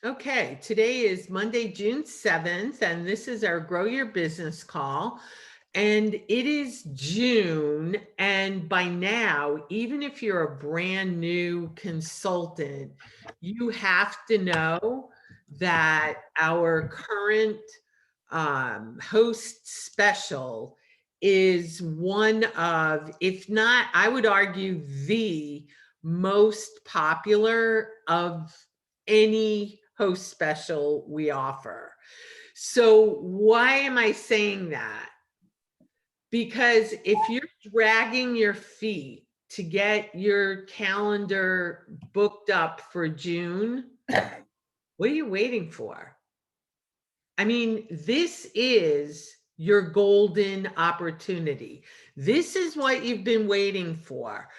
Okay, today is Monday, June 7th, and this is our Grow Your Business call. And it is June, and by now, even if you're a brand new consultant, you have to know that our current host special is one of, if not, I would argue, the most popular of any host special we offer. So, why am I saying that? Because if you're dragging your feet to get your calendar booked up for June, what are you waiting for? I mean, this is your golden opportunity. This is what you've been waiting for.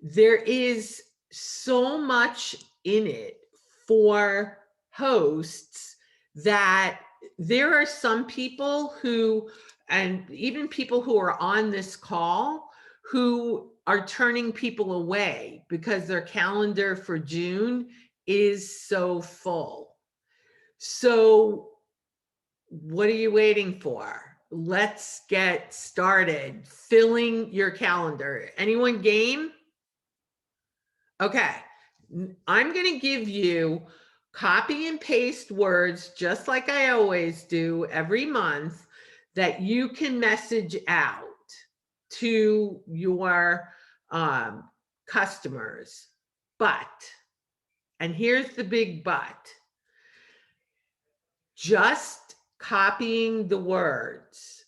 There is so much in it for hosts that there are some people who, and even people who are on this call, who are turning people away because their calendar for June is so full. So, what are you waiting for? Let's get started filling your calendar. Anyone game? Okay. I'm going to give you copy and paste words, just like I always do every month, that you can message out to your customers. But, and here's the big but, just copying the words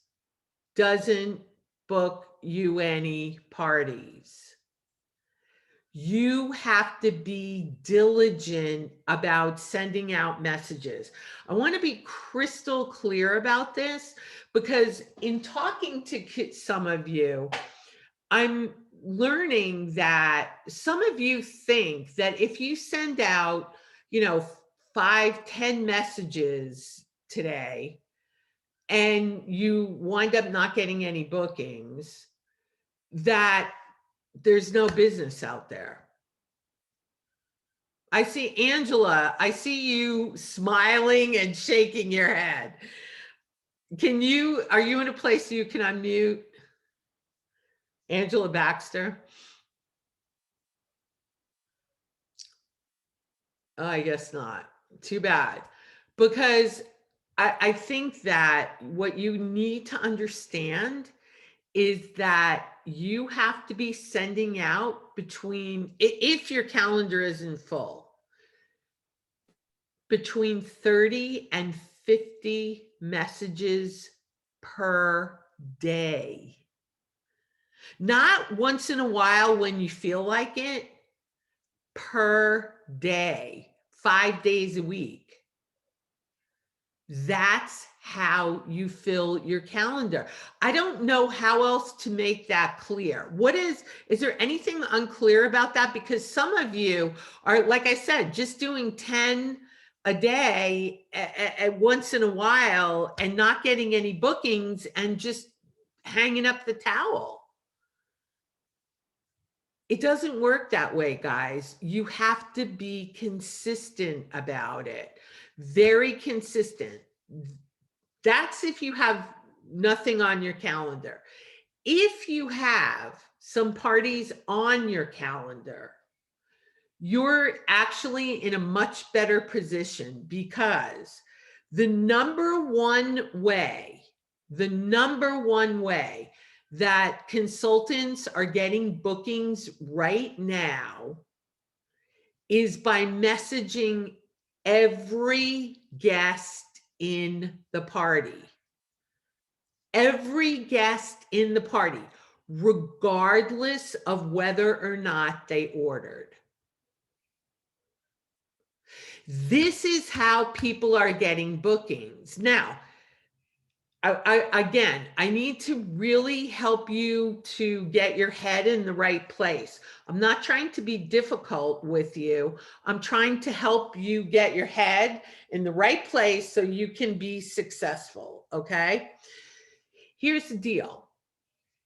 doesn't book you any parties. You have to be diligent about sending out messages. I want to be crystal clear about this because in talking to some of you, I'm learning that some of you think that if you send out, 5, 10 messages today and you wind up not getting any bookings, that there's no business out there. I see Angela, I see you smiling and shaking your head. Are you in a place you can unmute? Angela Baxter? I guess not. Too bad. Because I think that what you need to understand is that you have to be sending out if your calendar isn't full, between 30 and 50 messages per day. Not once in a while when you feel like it, per day, 5 days a week. That's how you fill your calendar. I don't know how else to make that clear. Is there anything unclear about that? Because some of you are, like I said, just doing 10 a day at once in a while and not getting any bookings and just hanging up the towel. It doesn't work that way, guys. You have to be consistent about it. Very consistent. That's if you have nothing on your calendar. If you have some parties on your calendar, you're actually in a much better position because the number one way that consultants are getting bookings right now is by messaging every guest in the party. Every guest in the party, regardless of whether or not they ordered. This is how people are getting bookings. Now, I need to really help you to get your head in the right place. I'm not trying to be difficult with you. I'm trying to help you get your head in the right place so you can be successful, okay? Here's the deal.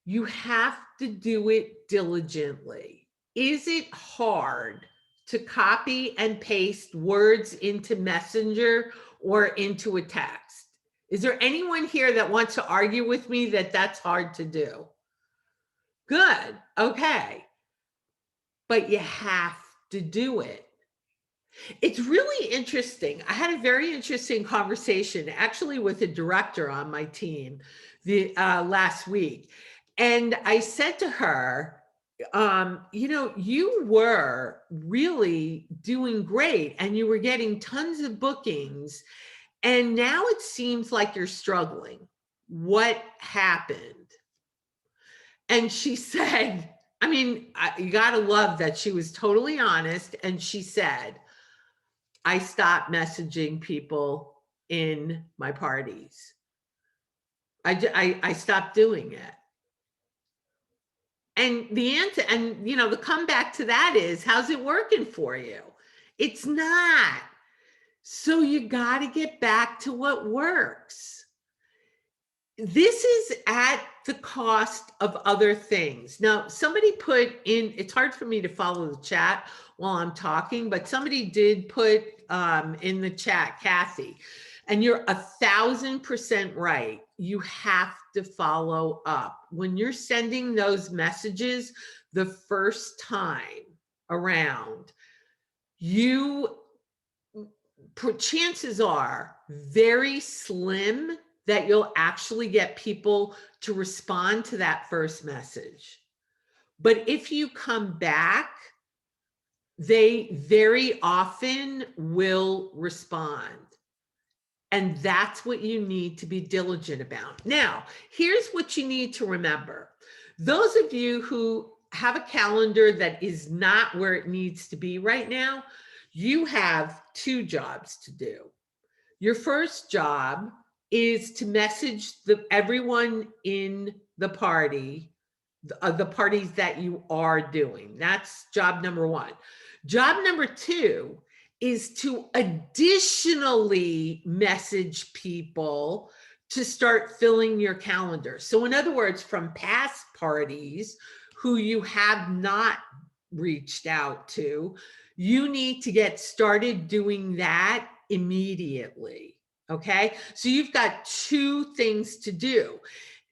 You have to do it diligently. Is it hard to copy and paste words into Messenger or into a text? Is there anyone here that wants to argue with me that that's hard to do? Good. Okay. But you have to do it. It's really interesting. I had a very interesting conversation actually with a director on my team the last week. And I said to her, you were really doing great and you were getting tons of bookings. And now it seems like you're struggling. What happened? And she said, you got to love that she was totally honest. And she said, I stopped messaging people in my parties. I stopped doing it. And the answer, and the comeback to that is, how's it working for you? It's not. So you got to get back to what works. This is at the cost of other things. Now, somebody put in, it's hard for me to follow the chat while I'm talking, but somebody did put in the chat, Kathy, and you're 1,000% right. You have to follow up. When you're sending those messages the first time around, chances are very slim that you'll actually get people to respond to that first message. But if you come back, they very often will respond. And that's what you need to be diligent about. Now, here's what you need to remember. Those of you who have a calendar that is not where it needs to be right now, you have 2 jobs to do. Your first job is to message everyone in the party, the parties that you are doing. That's job number 1. Job number 2 is to additionally message people to start filling your calendar. So in other words, from past parties who you have not reached out to, you need to get started doing that immediately. Okay. So you've got 2 things to do.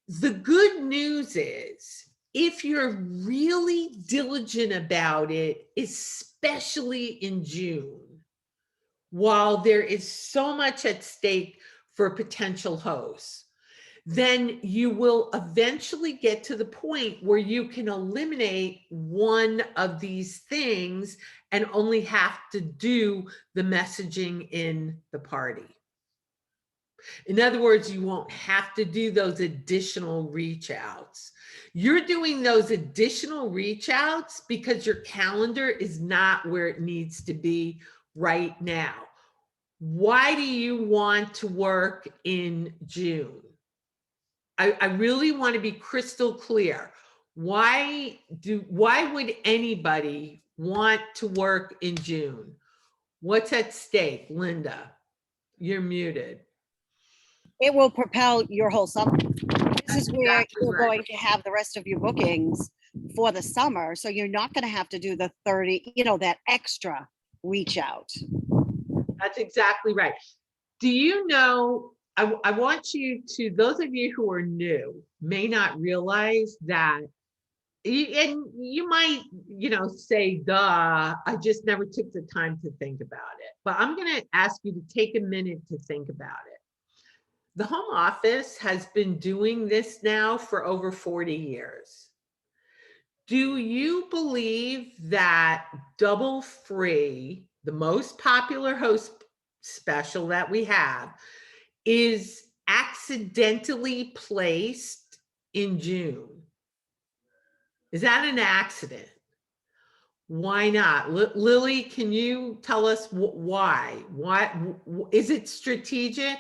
The good news is, if you're really diligent about it, especially in June, while there is so much at stake for potential hosts, then you will eventually get to the point where you can eliminate one of these things and only have to do the messaging in the party. In other words, you won't have to do those additional reach outs. You're doing those additional reach outs because your calendar is not where it needs to be right now. Why do you want to work in June? I really want to be crystal clear. Why would anybody want to work in June? What's at stake? Linda, you're muted. It will propel your whole summer. This is where Exactly you're right. going to have the rest of your bookings for the summer. So you're not going to have to do the 30, that extra reach out. That's exactly right. Do you know, I want you to, those of you who are new may not realize that, and you might, say, duh, I just never took the time to think about it. But I'm going to ask you to take a minute to think about it. The home office has been doing this now for over 40 years. Do you believe that Double Free, the most popular host special that we have, is accidentally placed in June? Is that an accident? Why not? Lily, can you tell us why? Why is it strategic?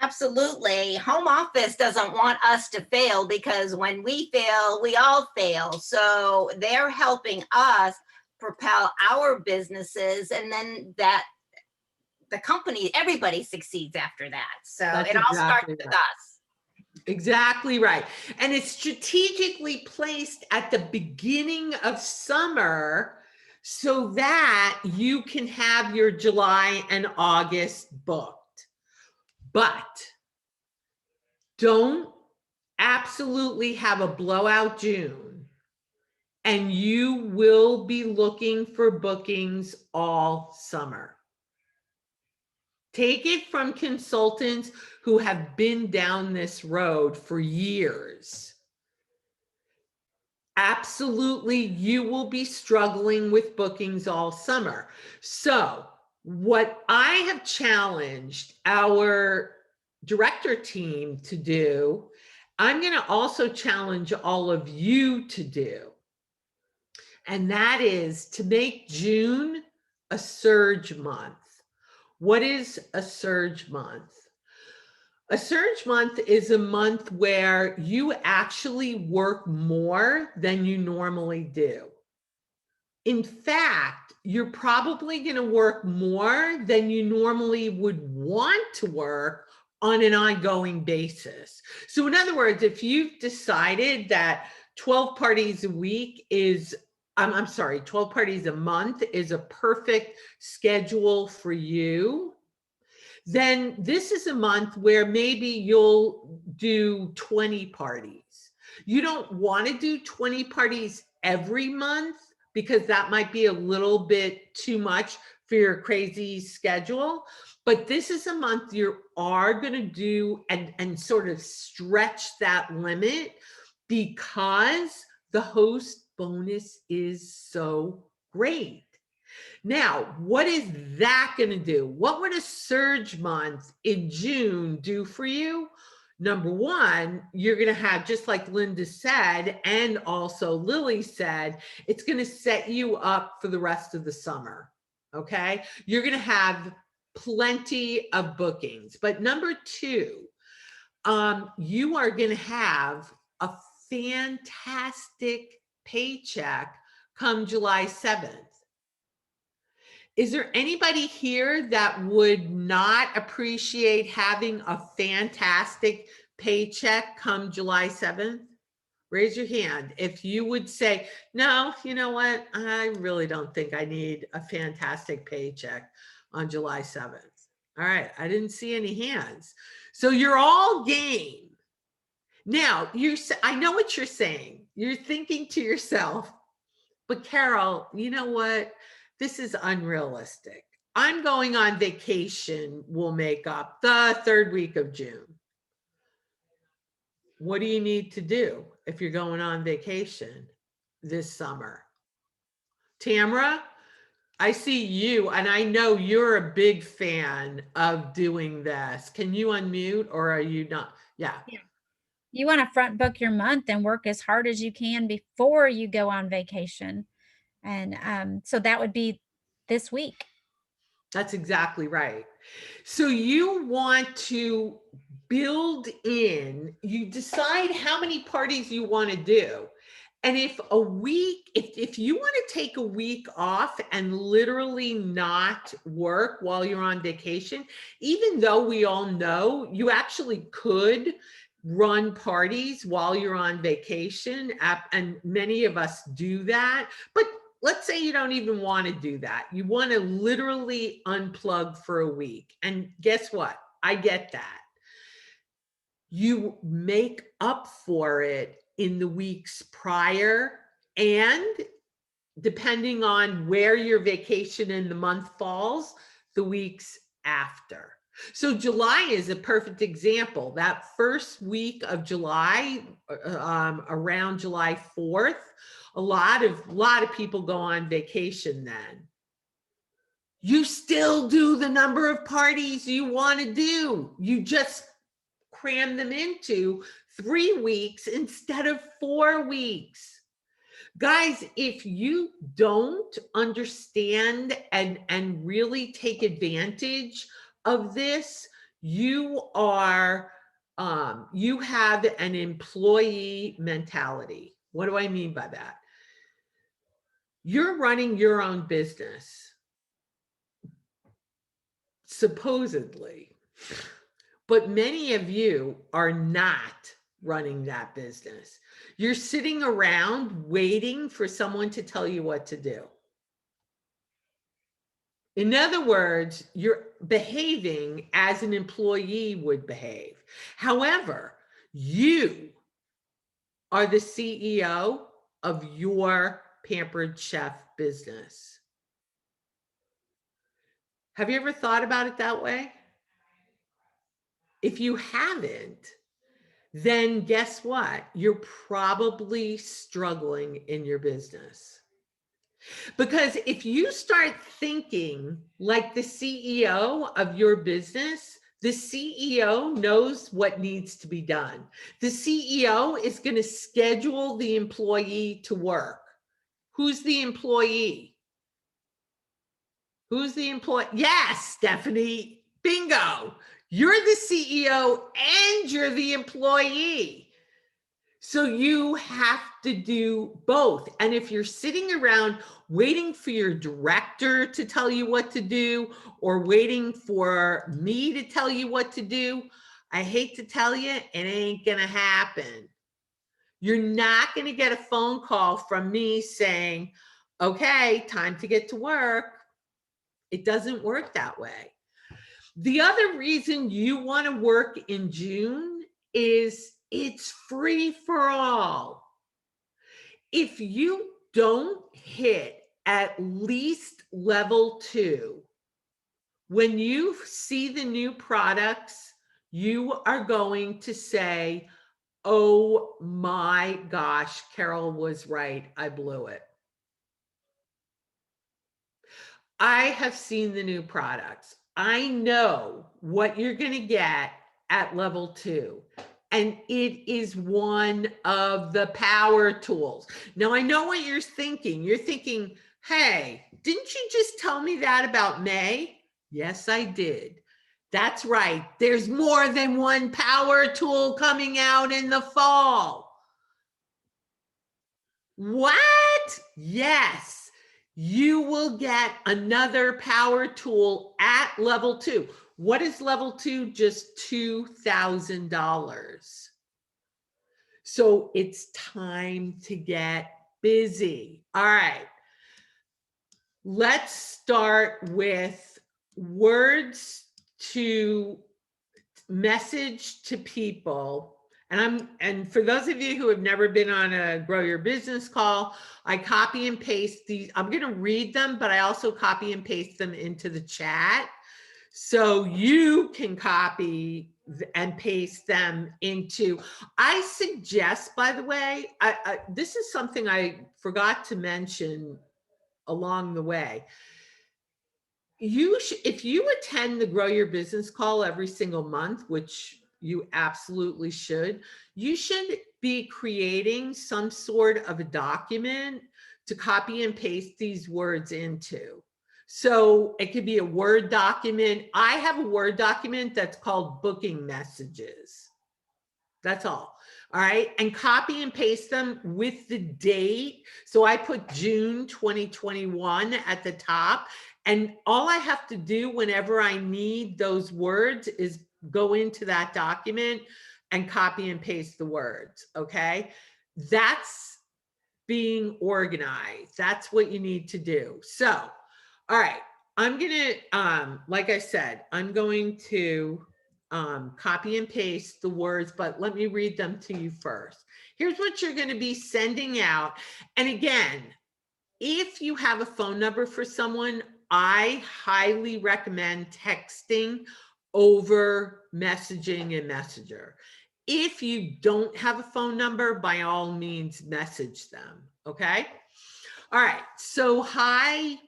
Absolutely. Home office doesn't want us to fail, because when we fail, we all fail. So they're helping us propel our businesses, and then that the company, everybody succeeds after that. So That's it all starts exactly with right. us. Exactly right. And it's strategically placed at the beginning of summer so that you can have your July and August booked. But don't absolutely have a blowout June, and you will be looking for bookings all summer. Take it from consultants who have been down this road for years. Absolutely, you will be struggling with bookings all summer. So, what I have challenged our director team to do, I'm going to also challenge all of you to do. And that is to make June a surge month. What is a surge month? A surge month is a month where you actually work more than you normally do. In fact, you're probably going to work more than you normally would want to work on an ongoing basis. So in other words, if you've decided that 12 parties a week is, I'm sorry, 12 parties a month is a perfect schedule for you, then this is a month where maybe you'll do 20 parties. You don't want to do 20 parties every month because that might be a little bit too much for your crazy schedule. But this is a month you are going to do and sort of stretch that limit because the host bonus is so great. Now, what is that going to do? What would a surge month in June do for you? Number one, you're going to have, just like Linda said, and also Lily said, it's going to set you up for the rest of the summer. Okay. You're going to have plenty of bookings. But number two, you are going to have a fantastic paycheck come July 7th. Is there anybody here that would not appreciate having a fantastic paycheck come July 7th? Raise your hand if you would say, no, you know what? I really don't think I need a fantastic paycheck on July 7th. All right, I didn't see any hands. So you're all game. Now, I know what you're saying. You're thinking to yourself, but Carol, you know what? This is unrealistic. I'm going on vacation, will make up the third week of June. What do you need to do if you're going on vacation this summer? Tamara, I see you, and I know you're a big fan of doing this. Can you unmute, or are you not? Yeah. You want to front book your month and work as hard as you can before you go on vacation. And so that would be this week. That's exactly right. So you want to build in, you decide how many parties you want to do. And if a week, if you want to take a week off and literally not work while you're on vacation, even though we all know you actually could run parties while you're on vacation, and many of us do that, but let's say you don't even want to do that. You want to literally unplug for a week. And guess what? I get that. You make up for it in the weeks prior, and depending on where your vacation in the month falls, the weeks after. So July is a perfect example. That first week of July, around July 4th, a lot of people go on vacation then. You still do the number of parties you want to do. You just cram them into 3 weeks instead of 4 weeks. Guys, if you don't understand and really take advantage of this, you have an employee mentality. What do I mean by that? You're running your own business, supposedly, but many of you are not running that business. You're sitting around waiting for someone to tell you what to do. In other words, you're behaving as an employee would behave. However, you are the CEO of your Pampered Chef business. Have you ever thought about it that way? If you haven't, then guess what? You're probably struggling in your business. Because if you start thinking like the CEO of your business, the CEO knows what needs to be done. The CEO is going to schedule the employee to work. Who's the employee? Who's the employee? Yes, Stephanie, bingo. You're the CEO and you're the employee. So you have to do both. And if you're sitting around waiting for your director to tell you what to do or waiting for me to tell you what to do, I hate to tell you, it ain't going to happen. You're not going to get a phone call from me saying, okay, time to get to work. It doesn't work that way. The other reason you want to work in June is it's free for all. If you don't hit at least level 2, when you see the new products, you are going to say, oh my gosh, Carol was right. I blew it. I have seen the new products. I know what you're going to get at level 2. And it is one of the power tools. Now, I know what you're thinking. You're thinking, hey, didn't you just tell me that about May? Yes, I did. That's right. There's more than one power tool coming out in the fall. What? Yes, you will get another power tool at level 2. What is level 2? Just $2,000. So it's time to get busy. All right. Let's start with words to message to people. And for those of you who have never been on a Grow Your Business call, I copy and paste these. I'm going to read them, but I also copy and paste them into the chat. So you can copy and paste them into, I suggest, by the way, this is something I forgot to mention along the way. If you attend the Grow Your Business call every single month, which you absolutely should, you should be creating some sort of a document to copy and paste these words into. So it could be a Word document. I have a Word document that's called booking messages. That's all. All right. And copy and paste them with the date. So I put June 2021 at the top. And all I have to do whenever I need those words is go into that document and copy and paste the words. Okay. That's being organized. That's what you need to do. So, all right, I'm going to, like I said, I'm going to copy and paste the words, but let me read them to you first. Here's what you're going to be sending out. And again, if you have a phone number for someone, I highly recommend texting over messaging and Messenger. If you don't have a phone number, by all means, message them. Okay. All right. So hi,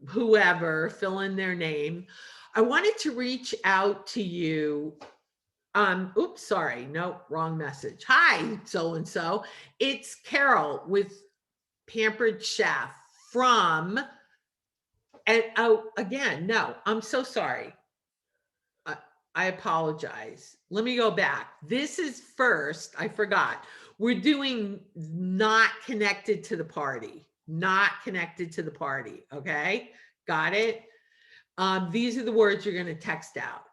whoever, fill in their name. I wanted to reach out to you. Oops, sorry. No, wrong message. Hi, so-and-so. It's Carol with Pampered Chef from, and oh, again, no, I'm so sorry. I apologize. Let me go back. This is first, I forgot. We're doing not connected to the party, not connected to the party. Okay, got it? These are the words you're going to text out.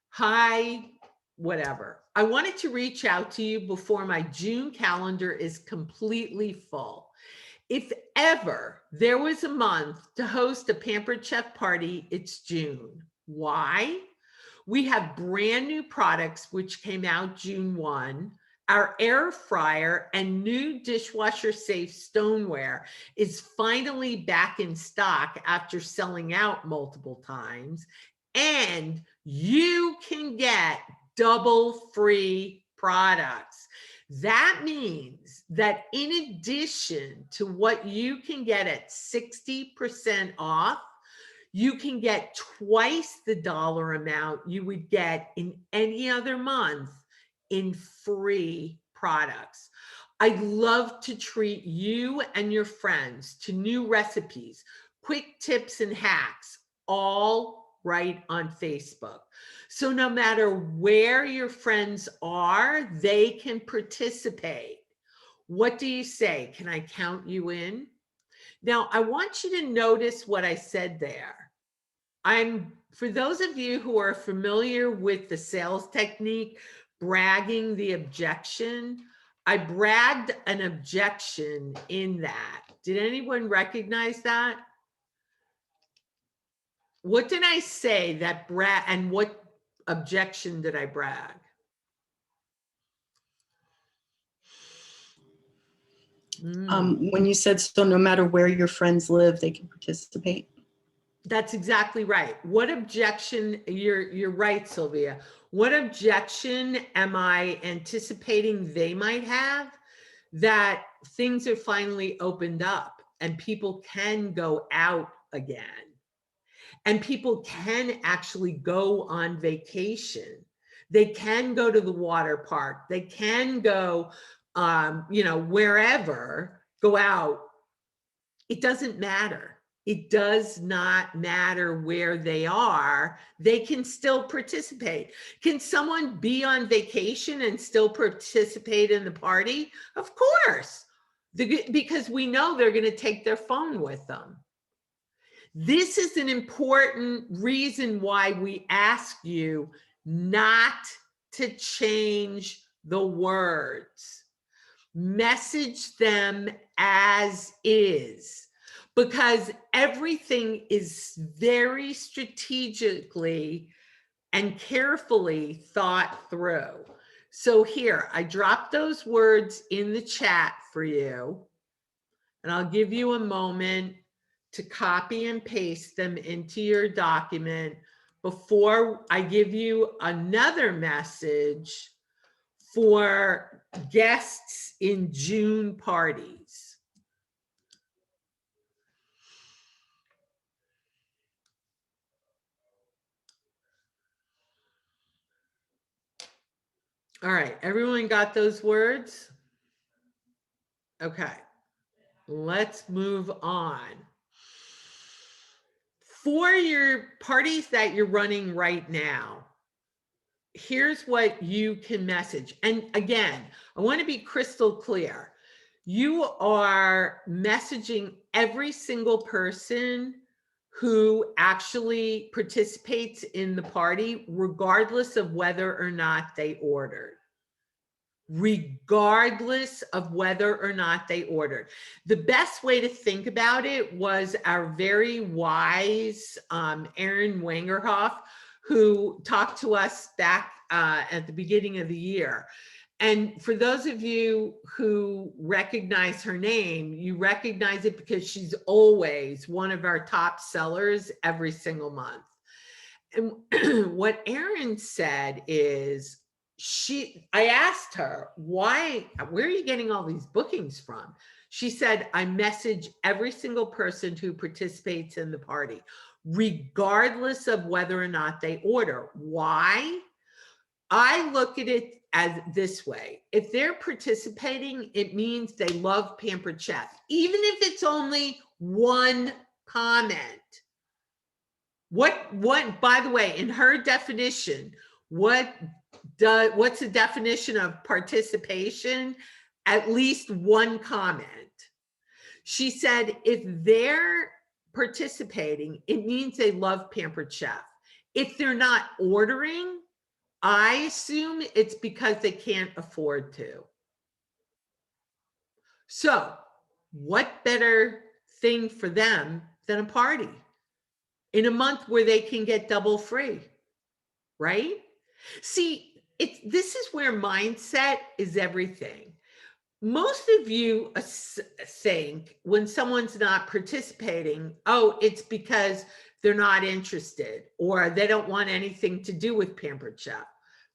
Hi, whatever. I wanted to reach out to you before my June calendar is completely full. If ever there was a month to host a Pampered Chef party, it's June. Why? We have brand new products which came out June 1. Our air fryer and new dishwasher safe stoneware is finally back in stock after selling out multiple times. And you can get double free products. That means that in addition to what you can get at 60% off, you can get twice the dollar amount you would get in any other month in free products. I'd love to treat you and your friends to new recipes, quick tips and hacks, all right on Facebook. So no matter where your friends are, they can participate. What do you say? Can I count you in? Now, I want you to notice what I said there. For those of you who are familiar with the sales technique, bragging the objection, I bragged an objection in that. Did anyone recognize that? What did I say that and what objection did I brag? When you said, so no matter where your friends live, they can participate. That's exactly right. What objection, you're right, Sylvia. What objection am I anticipating they might have? That things are finally opened up and people can go out again. And people can actually go on vacation. They can go to the water park. They can go, wherever, go out. It doesn't matter. It does not matter where they are. They can still participate. Can someone be on vacation and still participate in the party? Of course, because we know they're going to take their phone with them. This is an important reason why we ask you not to change the words. Message them as is, because everything is very strategically and carefully thought through. So here, I dropped those words in the chat for you, and I'll give you a moment to copy and paste them into your document before I give you another message for guests in June parties. All right, everyone got those words? Okay, let's move on. For your parties that you're running right now, here's what you can message. And again, I want to be crystal clear. You are messaging every single person who actually participates in the party, regardless of whether or not they ordered. Regardless of whether or not they ordered. The best way to think about it was our very wise Aaron Wangerhoff, who talked to us back at the beginning of the year. And for those of you who recognize her name, you recognize it because she's always one of our top sellers every single month. And what Aaron said is, I asked her, where are you getting all these bookings from? She said, I message every single person who participates in the party, regardless of whether or not they order. Why? I look at it as this way. If they're participating, it means they love Pampered Chef, even if it's only one comment. What, by the way, in her definition, what's the definition of participation? At least one comment. She said, if they're participating, it means they love Pampered Chef. If they're not ordering, I assume it's because they can't afford to. So What better thing for them than a party in a month where they can get double free, right? See, this is where mindset is everything. Most of you think when someone's not participating, oh, it's because they're not interested or they don't want anything to do with Pampered Chef.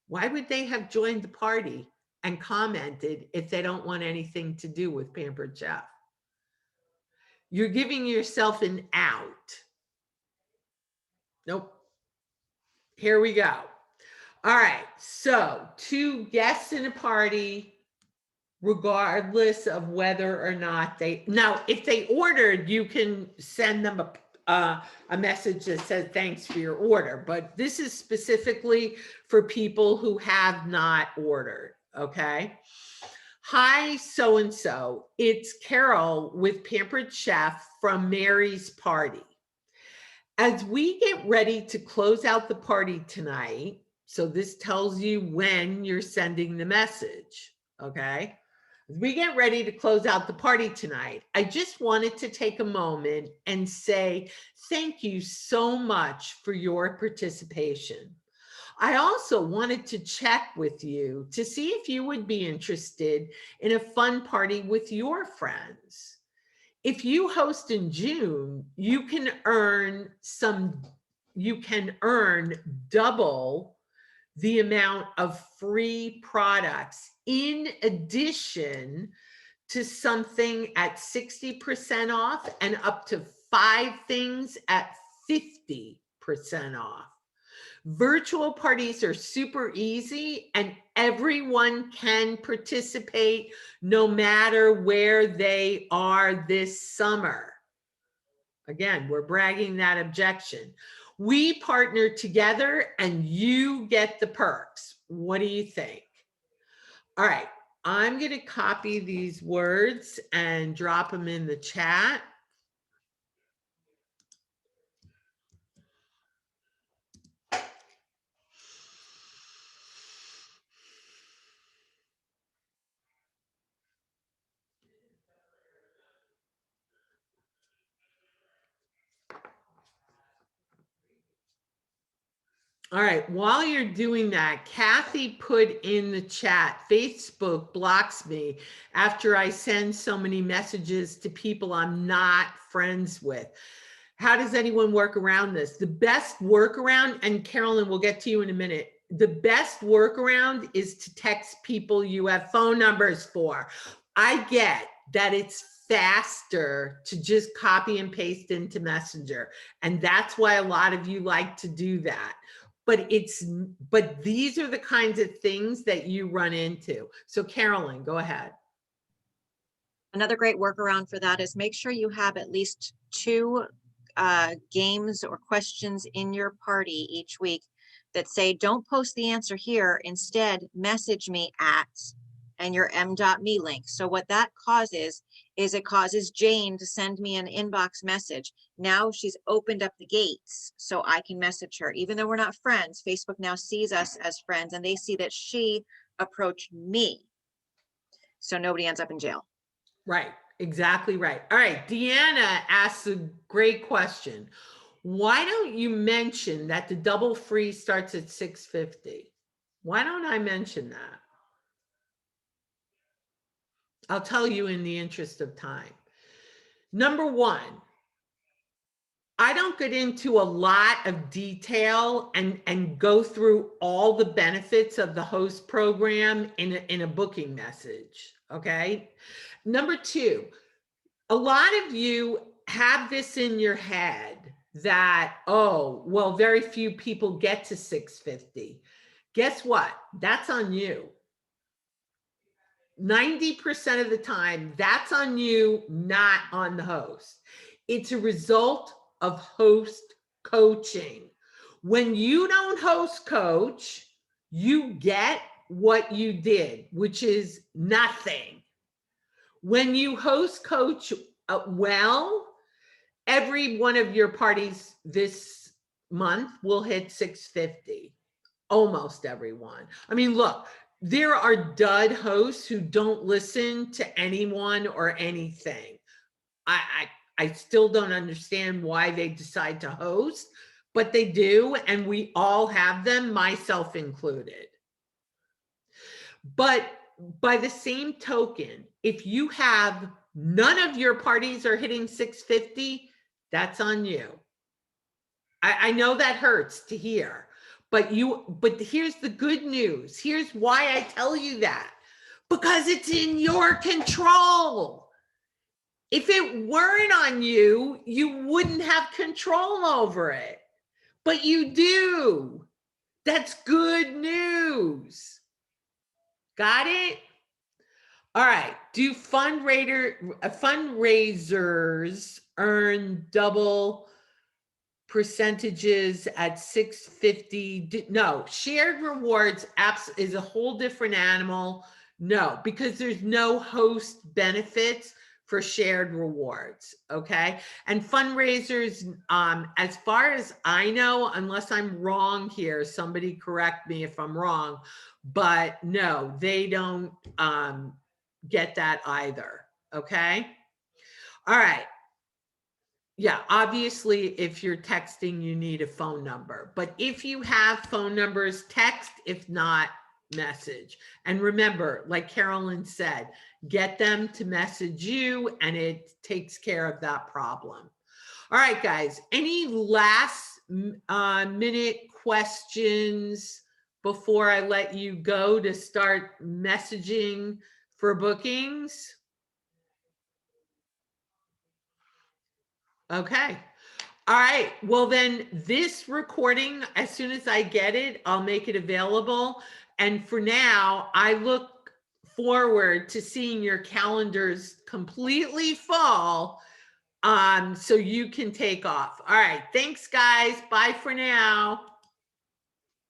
Why would they have joined the party and commented if they don't want anything to do with Pampered Chef? You're giving yourself an out. Nope. Here we go. All right. So 2 guests in a party, regardless of whether or not now, if they ordered, you can send them a message that says, thanks for your order. But this is specifically for people who have not ordered. Okay. Hi, so-and-so. It's Carol with Pampered Chef from Mary's Party. As we get ready to close out the party tonight, so this tells you when you're sending the message, okay? As we get ready to close out the party tonight, I just wanted to take a moment and say thank you so much for your participation. I also wanted to check with you to see if you would be interested in a fun party with your friends. If you host in June, you can earn double the amount of free products in addition to something at 60% off and up to 5 things at 50% off. Virtual parties are super easy and everyone can participate no matter where they are this summer. Again, we're bragging that objection. We partner together and you get the perks. What do you think? All right, I'm going to copy these words and drop them in the chat. All right, while you're doing that, Kathy put in the chat, Facebook blocks me after I send so many messages to people I'm not friends with. How does anyone work around this? The best workaround, and Carolyn, we'll get to you in a minute. The best workaround is to text people you have phone numbers for. I get that it's faster to just copy and paste into Messenger. And that's why a lot of you like to do that. But these are the kinds of things that you run into. So Carolyn, go ahead. Another great workaround for that is make sure you have at least 2 games or questions in your party each week that say, don't post the answer here, instead message me at, and your m.me link. So what that causes is it causes Jane to send me an inbox message. Now she's opened up the gates so I can message her. Even though we're not friends, Facebook now sees us as friends and they see that she approached me. So nobody ends up in jail. Right, exactly right. All right, Deanna asks a great question. Why don't you mention that the double free starts at $6.50? Why don't I mention that? I'll tell you in the interest of time. Number 1, I don't get into a lot of detail and go through all the benefits of the host program in a booking message, okay? Number 2, a lot of you have this in your head that, oh, well, very few people get to $6.50. Guess what? That's on you. 90% of the time, that's on you, not on the host. It's a result of host coaching. When you don't host coach, you get what you did, which is nothing. When you host coach well, every one of your parties this month will hit $6.50. Almost everyone. I mean, look, there are dud hosts who don't listen to anyone or anything. I still don't understand why they decide to host, but they do, and we all have them, myself included. But by the same token, if you have none of your parties are hitting 650, that's on you. I know that hurts to hear, but here's the good news. Here's why I tell you that. Because it's in your control. If it weren't on you, you wouldn't have control over it. But you do. That's good news. Got it? All right. Do fundraisers earn double percentages at 650? No, shared rewards is a whole different animal. No, because there's no host benefits for shared rewards. Okay. And fundraisers, as far as I know, unless I'm wrong here, somebody correct me if I'm wrong, but no, they don't get that either. Okay. All right. Yeah, obviously, if you're texting, you need a phone number. But if you have phone numbers, text. If not, message. And remember, like Carolyn said, get them to message you and it takes care of that problem. All right, guys, any last minute questions before I let you go to start messaging for bookings? Okay. All right. Well, then this recording, as soon as I get it, I'll make it available. And for now, I look forward to seeing your calendars completely full, so you can take off. All right. Thanks, guys. Bye for now.